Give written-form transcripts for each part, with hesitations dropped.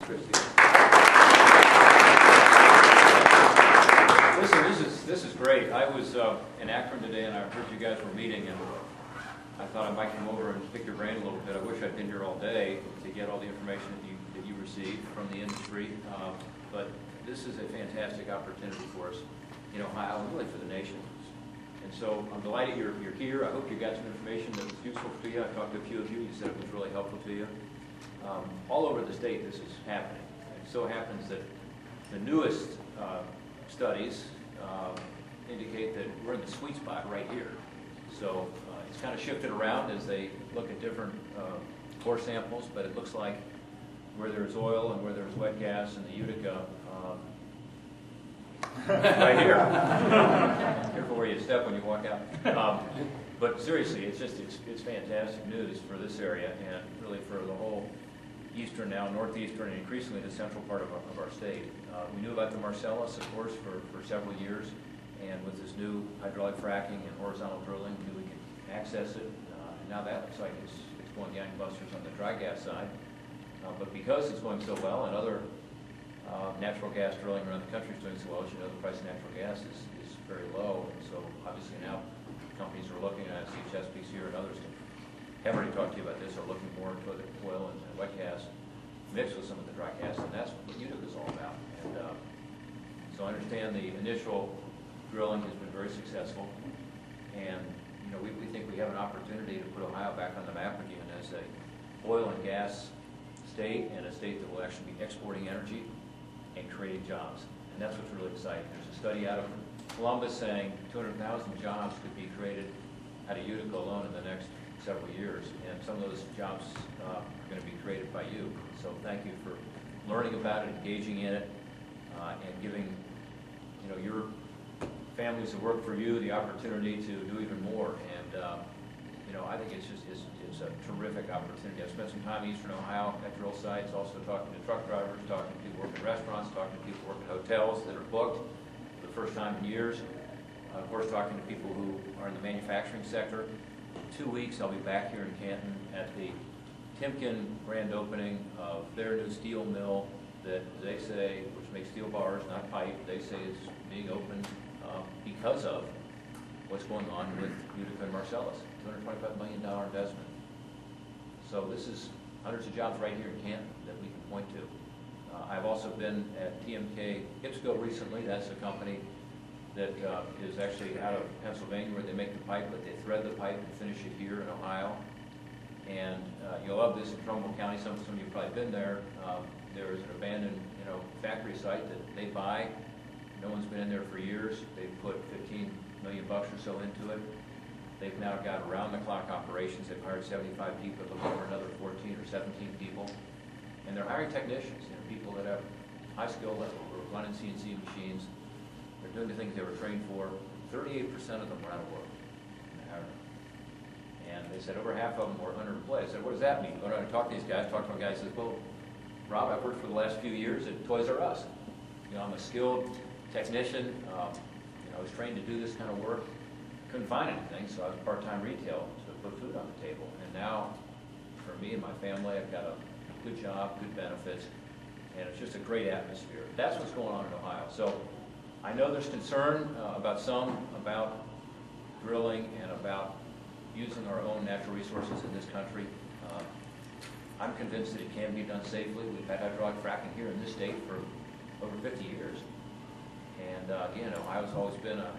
Listen, this is great. I was in Akron today, and I heard you guys were meeting, and I thought I might come over and pick your brain a little bit. I wish I'd been here all day to get all the information that you received from the industry, but this is a fantastic opportunity for us in Ohio and really for the nation. And so I'm delighted you're here. I hope you got some information that was useful to you. I talked to a few of you. You said it was really helpful to you. All over the state this is happening. It so happens that the newest studies indicate that we're in the sweet spot right here. So it's kind of shifted around as they look at different core samples, but it looks like where there's oil and where there's wet gas in the Utica, right here. Careful where you step when you walk out. But seriously, it's fantastic news for this area and really for the whole eastern, now northeastern, and increasingly the central part of our state. We knew about the Marcellus, of course, for several years, and with this new hydraulic fracking and horizontal drilling, we knew we could access it. And now that looks like it's going gangbusters on the dry gas side. But because it's going so well, and other natural gas drilling around the country is doing so well, as you know, the price of natural gas is very low. And so obviously now companies are looking at it, Chesapeake's here and others have already talked to you about this, are looking more to the oil and wet gas mixed with some of the dry gas, and that's what Utica is all about. And so I understand the initial drilling has been very successful, and we think we have an opportunity to put Ohio back on the map again as a oil and gas state, and a state that will actually be exporting energy and creating jobs. And that's what's really exciting. There's a study out of Columbus saying 200,000 jobs could be created out of Utica alone in the next several years, and some of those jobs are going to be created by you. So thank you for learning about it, engaging in it, and giving your families that work for you the opportunity to do even more. And I think it's a terrific opportunity. I've spent some time in Eastern Ohio at drill sites, also talking to truck drivers, talking to people working in restaurants, talking to people working in hotels that are booked for the first time in years. Of course, talking to people who are in the manufacturing sector. In 2 weeks, I'll be back here in Canton at the Timken grand opening of their new steel mill that they say, which makes steel bars, not pipe, they say is being opened because of what's going on with Utica and Marcellus. $225 million investment. So this is hundreds of jobs right here in Canton that we can point to. I've also been at TMK IPSCO recently. That's a company that is actually out of Pennsylvania where they make the pipe, but they thread the pipe and finish it here in Ohio. And you'll love this in Trumbull County. Some of you have probably been there. There is an abandoned factory site that they buy. No one's been in there for years. They've put $15 million or so into it. They've now got around-the-clock operations. They've hired 75 people, looking for another 14 or 17 people. And they're hiring technicians, people that have high skill level, who are running CNC machines. They're doing the things they were trained for. 38% of them were out of work. And they said over half of them were underemployed. I said, what does that mean? When I talk to these guys, talk to one guy, says, well, Rob, I've worked for the last few years at Toys R Us. I'm a skilled technician. I was trained to do this kind of work. Couldn't find anything, so I was part-time retail to put food on the table. And now, for me and my family, I've got a good job, good benefits, and it's just a great atmosphere. That's what's going on in Ohio. So I know there's concern about drilling and about using our own natural resources in this country. I'm convinced that it can be done safely. We've had hydraulic fracking here in this state for over 50 years. And again, Ohio's always been an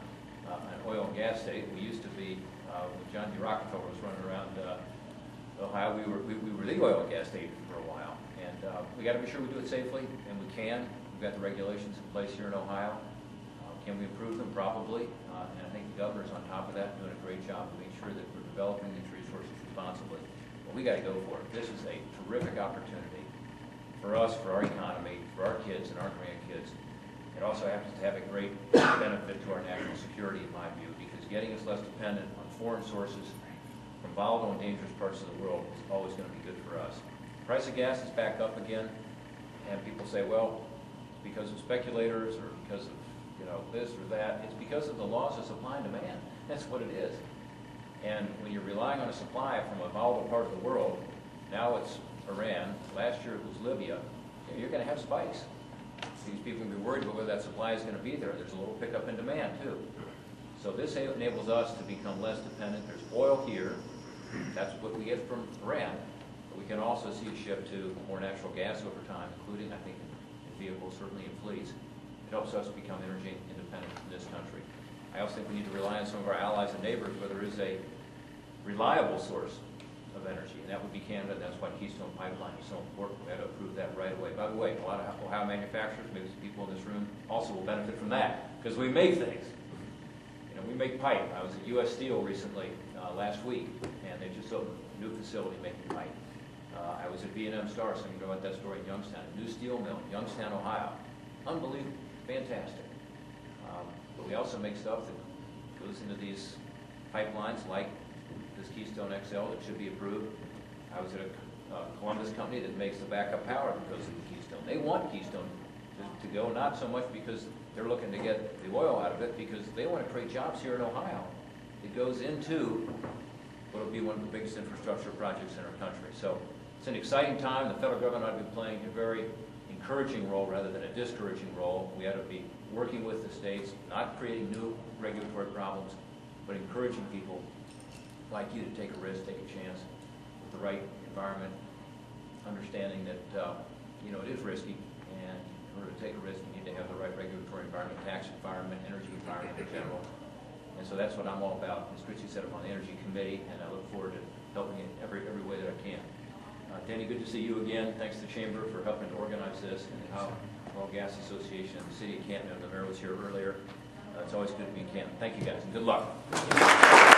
oil and gas state. We used to be, when John D. Rockefeller was running around Ohio, we were the oil and gas state for a while. And we got to be sure we do it safely, and we can. We've got the regulations in place here in Ohio. Can we improve them? Probably. And I think the governor's on top of that, doing a great job to make sure that we're developing these resources responsibly. But we got to go for it. This is a terrific opportunity for us, for our economy, for our kids and our grandkids. It also happens to have a great benefit to our national security, in my view, because getting us less dependent on foreign sources from volatile and dangerous parts of the world is always going to be good for us. The price of gas is back up again, and people say, well, it's because of speculators or because of this or that. It's because of the laws of supply and demand. That's what it is. And when you're relying on a supply from a volatile part of the world, now it's Iran. Last year it was Libya. you're going to have spikes. These people can be worried about whether that supply is going to be there. There's a little pickup in demand, too. So this enables us to become less dependent. There's oil here. That's what we get from Iran. But we can also see a shift to more natural gas over time, including, I think, in vehicles, certainly in fleets. It helps us become energy independent in this country. I also think we need to rely on some of our allies and neighbors where there is a reliable source of energy, and that would be Canada, and that's why Keystone Pipeline is so important. We had to approve that right away. By the way, a lot of Ohio manufacturers, maybe some people in this room, also will benefit from that, because we make things. You know, we make pipe. I was at U.S. Steel recently, last week, and they just opened a new facility making pipe. I was at B&M Star, so you know about that story in Youngstown, a new steel mill in Youngstown, Ohio. Unbelievable, fantastic. But we also make stuff that goes into these pipelines like this Keystone XL that should be approved. I was at a Columbus company that makes the backup power that goes into Keystone. They want Keystone to go, not so much because they're looking to get the oil out of it, because they want to create jobs here in Ohio. It goes into what will be one of the biggest infrastructure projects in our country. So it's an exciting time. The federal government ought to be playing a very encouraging role rather than a discouraging role. We ought to be working with the states, not creating new regulatory problems, but encouraging people like you to take a risk, take a chance with the right environment, understanding that you know, it is risky, and in order to take a risk, you need to have the right regulatory environment, tax environment, energy environment in general. And so that's what I'm all about. As Richie said, I'm on the Energy Committee, and I look forward to helping in every way that I can. Danny, good to see you again. Thanks to the Chamber for helping to organize this, and the Oil Gas Association and the City of Canton, and the mayor was here earlier. It's always good to be in Canton. Thank you guys, and good luck.